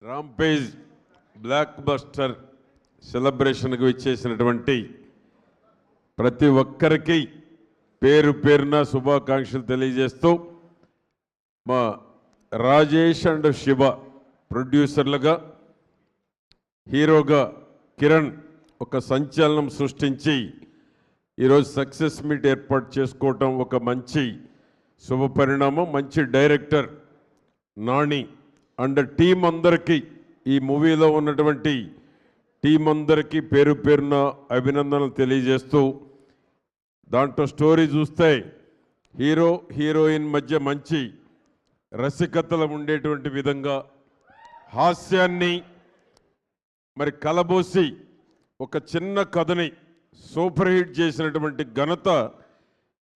Rampage block buster సెలబ్రేషన్కు ఇచ్చేసినటువంటి ప్రతి ఒక్కరికి పేరు పేరున శుభాకాంక్షలు తెలియజేస్తూ మా రాజేష్ అండ్ శివ ప్రొడ్యూసర్లుగా హీరోగా కిరణ్ ఒక సంచలనం సృష్టించి ఈరోజు సక్సెస్ మీట్ ఏర్పాటు చేసుకోవటం ఒక మంచి శుభపరిణామం. మంచి డైరెక్టర్ నాని అండ్ టీం అందరికీ, ఈ మూవీలో ఉన్నటువంటి టీం అందరికీ పేరు పేరున అభినందనలు తెలియజేస్తూ, దాంట్లో స్టోరీ చూస్తే హీరో హీరోయిన్ మధ్య మంచి రసికతలు ఉండేటువంటి విధంగా హాస్యాన్ని మరి కలబోసి ఒక చిన్న కథని సూపర్ హిట్ చేసినటువంటి ఘనత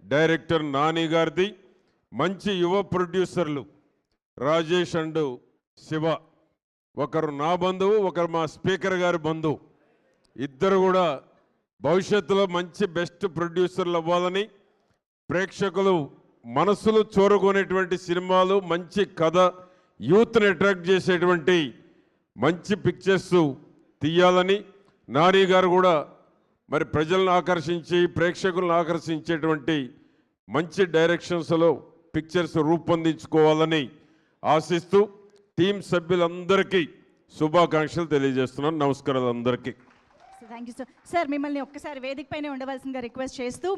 డైరెక్టర్ నాని గారిది. మంచి యువ ప్రొడ్యూసర్లు రాజేష్ అండ్ శివ, ఒకరు నా బంధువు, ఒకరు మా స్పీకర్ గారి బంధువు, ఇద్దరు కూడా భవిష్యత్తులో మంచి బెస్ట్ ప్రొడ్యూసర్లు అవ్వాలని, ప్రేక్షకులు మనసులు చూరగొనేటువంటి సినిమాలు, మంచి కథ, యూత్ని అట్రాక్ట్ చేసేటువంటి మంచి పిక్చర్స్ తీయాలని నాని గారు కూడా మరి ప్రజలను ఆకర్షించి ప్రేక్షకులను ఆకర్షించేటువంటి మంచి డైరెక్షన్స్లో పిక్చర్స్ రూపొందించుకోవాలని ఆశిస్తూ టీం సభ్యులందరికీ శుభాకాంక్షలు తెలియజేస్తున్నాను. నమస్కారాలు అందరికీ. Thank you sir. మిమ్మల్ని ఒక్కసారి వేదిక పైన ఉండవలసిందిగా రిక్వెస్ట్ చేస్తూ